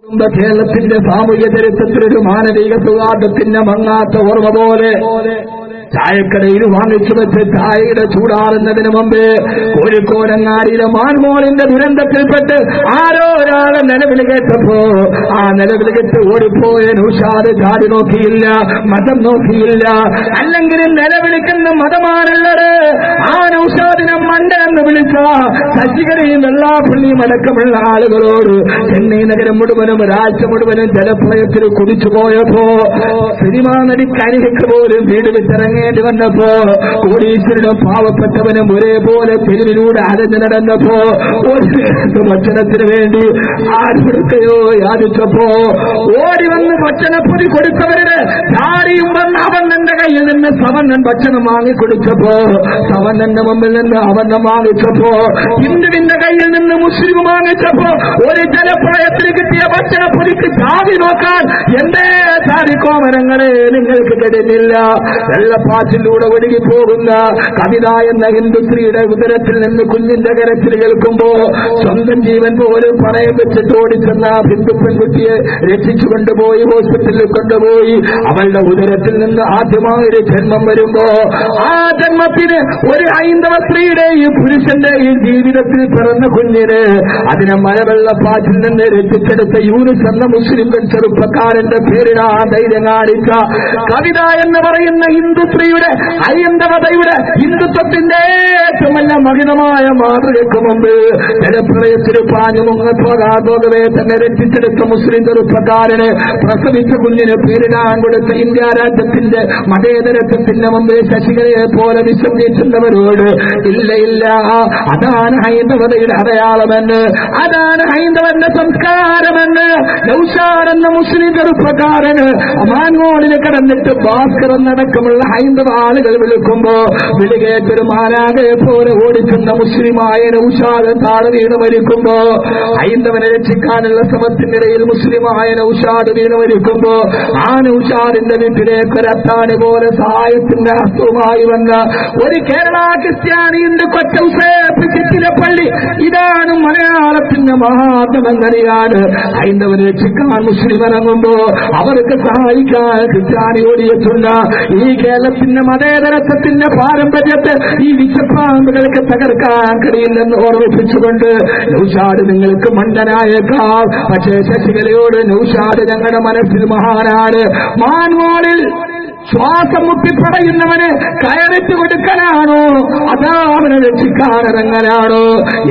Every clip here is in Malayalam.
കേരളത്തിന്റെ സാമൂഹ്യ ചരിത്രത്തിലൊരു മാനവിക സൗഹാർദ്ദത്തിന്റെ മങ്ങാത്ത ഓർമ്മ പോലെ ചായക്കടയിൽ വാങ്ങിച്ചു വെച്ച് ചായയുടെ ചൂടാറുന്നതിന് മുമ്പ് കോഴിക്കോടങ്ങാടിയിലെ മാൻമോളിന്റെ ദുരന്തത്തിൽപ്പെട്ട് ആരോ ഒരാളെ നിലവിളി കേട്ടപ്പോ ആ നിലവിളി കേട്ട് ഓടിപ്പോയ നൗഷാദ് ചാടി നോക്കിയില്ല, മതം നോക്കിയില്ല. അല്ലെങ്കിൽ നിലവിളിക്കുന്ന മതമാണുള്ളത്. ആ നൗഷാദിനെ മണ്ടനെന്ന് വിളിച്ച ശശികലയും വെള്ളാപ്പള്ളിയും അടക്കമുള്ള ആളുകളോട് ചെന്നൈ നഗരം മുഴുവനും ഒരാഴ്ച മുഴുവനും ജലപ്രളയത്തിൽ കുടിച്ചു പോയപ്പോ സിനിമാ നടിക്ക് അനിഹയ്ക്ക് പോലും വീട് വിട്ടിറങ്ങേണ്ടി വന്നപ്പോ കോടീശ്വരനും പാവപ്പെട്ടവനും ഒരേപോലെ തെരുവിലൂടെ അലഞ്ഞു നടന്നപ്പോ ഒരു ഭക്ഷണത്തിന് വേണ്ടി ആരുടെയോ യാചിച്ചപ്പോ ഓടി വന്ന് ഭക്ഷണപ്പൊടി കൊടുത്തവരുടെ ചാടിയും വന്ന് അവന്റെ കയ്യിൽ നിന്ന് സവണ്ണൻ ഭക്ഷണം വാങ്ങിക്കൊടുത്തപ്പോ സവണ്ണന്റെ മുമ്പിൽ നിന്ന് അവണ്ണം വാങ്ങിച്ചപ്പോ ഹിന്ദുവിന്റെ കയ്യിൽ നിന്ന് മുസ്ലിം വാങ്ങിച്ചപ്പോ ഒരു ജലപ്രളയത്തിൽ കിട്ടിയ ഭക്ഷണപ്പൊടിക്ക് ചാടി നോക്കാൻ എന്തേ ചാടിക്കോമരങ്ങളെ നിങ്ങൾക്ക് കഴിയുന്നില്ല. വെള്ളപ്പാച്ചിലൂടെ ഒഴുകി പോകുന്ന കവിത എന്ന ഹിന്ദു സ്ത്രീയുടെ ഉദരത്തിൽ നിന്ന് കുഞ്ഞിന്റെ കരച്ചിൽ കേൾക്കുമ്പോ സ്വന്തം ജീവൻ പോലും പണയം വെച്ചിട്ട് ഓടിച്ചെന്ന ഹിന്ദു പെൺകുട്ടിയെ രക്ഷിച്ചു കൊണ്ടുപോയി ഹോസ്പിറ്റലിൽ കൊണ്ടുപോയി അവളുടെ ഉദരത്തിൽ നിന്ന് ആദ്യമായൊരു ജന്മം വരുമ്പോ ആ ജന്മത്തിന് ഒരു ഹൈന്ദവ സ്ത്രീയുടെയും പുരുഷന്റെയും ജീവിതത്തിൽ പിറന്ന കുഞ്ഞിന് അതിനെ മഴവെള്ളപ്പാച്ചിൽ നിന്ന് രക്ഷിച്ചെടുത്ത യൂനിസ് എന്ന മുസ്ലിം ചെറുപ്പക്കാരന്റെ പേരിടാ ധൈര്യം കാണിച്ച കവിത എന്ന് പറയുന്ന ഹിന്ദു സ്ത്രീയുടെ ഹൈന്ദവതയുടെ ഹിന്ദുത്വത്തിന്റെ ഏറ്റവും നല്ല മഹിതമായ മാതൃകയ്ക്ക് മുമ്പ് ജലപ്രളയത്തിൽ പാഞ്ഞു മുങ്ങപ്പോകാതെ തന്നെ രക്ഷിച്ചെടുത്ത മുസ്ലിം ചെറുപ്പക്കാരന് പ്രസവിച്ച കുഞ്ഞിന് പേരിടാൻ കൊടുത്ത ഇന്ത്യ രാജ്യത്തിന്റെ മതേതരത്വത്തിന്റെ മുമ്പ് ശശികലയെ പോലെ വിശ്വസിക്കുന്നവരോട് ഇല്ല ഇല്ല, അതാണ് ഹൈന്ദവതയുടെ അടയാളമെന്ന്, അതാണ് ഹൈന്ദവന്റെ സംസ്കാരമെന്ന് നൗഷാദ് എന്ന മുസ്ലിം ചെറുപ്പക്കാരന് മാൻമോളിൽ കിടന്നിട്ട് ഭാസ്കർ എന്നടക്കമുള്ള ഹൈന്ദവ ആളുകൾ വിളിക്കുമ്പോ വിളികേറ്റൊരു മാലാകയെ പോലെ ഓടിക്കുന്ന മുസ്ലിമായ നൗഷാദ് താഴെ വീണ് മരിക്കുമ്പോ ഹൈന്ദവനെ രക്ഷിക്കാനുള്ള ശ്രമത്തിനിടയിൽ മുസ്ലിമായ നൗഷാദ് വീണ് മരിക്കുമ്പോ ആ നൗഷാദിന്റെ വീട്ടിലേക്ക് ഒരത്താണി പോലെ സഹായത്തിന്റെ ഹസ്തവുമായി വന്ന ഒരു കേരള ക്രിസ്ത്യാനിയുണ്ട് കൊച്ചൗസേപ്പിച്ചിലപ്പള്ളി. ഇതാണ് മലയാളത്തിന്റെ മഹാത്മെന്നറിയാണ്. ഹൈന്ദവനെ രക്ഷിക്കാൻ മുസ്ലിം ഇറങ്ങുമ്പോ അവർക്ക് സഹായിക്കാൻ ക്രിസ്ത്യാനി ഓടിയെത്തുന്ന ഈ കേരളത്തിന്റെ മതേതരത്വത്തിന്റെ പാരമ്പര്യത്തെ ഈ വിശ്വപാമ്പുകൾക്ക് തകർക്കാൻ കഴിയില്ലെന്ന് ഓർമ്മിപ്പിച്ചുകൊണ്ട് നൗഷാദ് നിങ്ങൾക്ക് മണ്ടനായേക്കാം, പക്ഷേ ശശികലയോട് നൗഷാദ് ഞങ്ങളുടെ മനസ്സിൽ മഹാനാണ്. മാൻമോളിൽ ശ്വാസം മുട്ടിപ്പടയുന്നവന് കയറിട്ട് കൊടുക്കാനാണോ അതാ അവനെ രക്ഷിക്കാനിറങ്ങാനാണോ?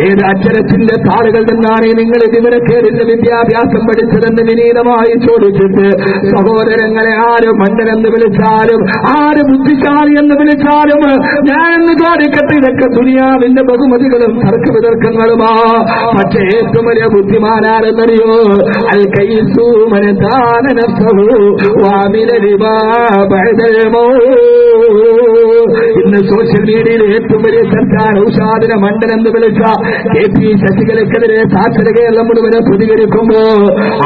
ഏത് അക്ഷരത്തിന്റെ താളുകളിൽ നിന്നാണ് നിങ്ങൾ വിവരക്കേടിന്റെ വിദ്യാഭ്യാസം പഠിച്ചതെന്ന് വിനീതമായി ചോദിച്ചിട്ട് സഹോദരങ്ങളെ ആര് മണ്ടനെന്ന് വിളിച്ചാലും ആര് ബുദ്ധിശാലി എന്ന് വിളിച്ചാലും ഞാനെന്ന് ചോദിക്കട്ടെ, ഇതൊക്കെ ദുനിയാവിന്റെ ബഹുമതികളും തർക്ക വിതർക്കങ്ങളുമാ. പക്ഷേ ഏറ്റവും വലിയ ബുദ്ധിമാനാരെന്നറിയോ? അൽ കൈസു മനതാന നഫ്സഹു വഅമില ലിമാ ഇന്ന് സോഷ്യൽ മീഡിയയിൽ ഏറ്റവും വലിയ ചർച്ച നൗഷാദിനെ മണ്ടനെന്ന് വിളിച്ച KP ശശികലയ്ക്കെതിരെ സാക്ഷര കേരളം മുഴുവനെ പ്രതികരിക്കുമ്പോ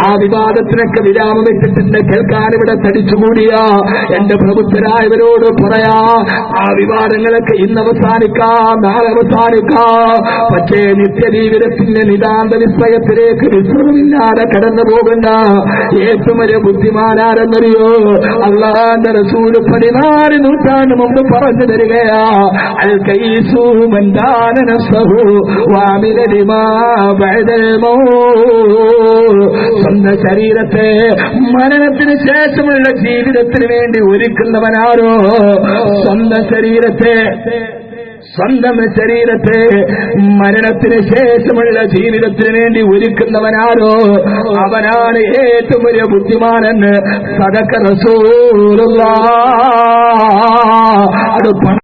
ആ വിവാദത്തിനൊക്കെ വിരാമം ഇട്ടിട്ടുണ്ട്. കേൾക്കാൻ ഇവിടെ തടിച്ചുകൂടിയ എന്റെ പ്രബുദ്ധരായവരോട് പറയാ, ആ വിവാദങ്ങളൊക്കെ ഇന്ന് അവസാനിക്കാം, നാളെ അവസാനിക്കാം. പക്ഷേ നിത്യജീവിതത്തിന്റെ നിതാന്ത വിസ്മയത്തിലേക്ക് വിശ്രമമില്ലാതെ കടന്നു പോകുന്ന ഏറ്റവും വലിയ ബുദ്ധിമാനാരെന്നറിയോ? അല്ലാഹുവിന്റെ റസൂൽ 14 നൂറ്റാണ്ട് മുമ്പ് പറഞ്ഞു തരികയാ, അൽ കൈസു മൻ ദാന നഫ്സഹു വഅമില ലിമാ ബഅദൽ മൗത്. സ്വന്തം ശരീരത്തെ മരണത്തിന് ശേഷമുള്ള ജീവിതത്തിന് വേണ്ടി ഒരുക്കുന്നവനാരോ? സ്വന്തം ശരീരത്തെ മരണത്തിന് ശേഷമുള്ള ജീവിതത്തിന് വേണ്ടി ഒരുക്കുന്നവനാരോ അവനാണ് ഏറ്റവും വലിയ ബുദ്ധിമാനെന്ന് സദഖ റസൂലുള്ളാഹ്. അത് പണം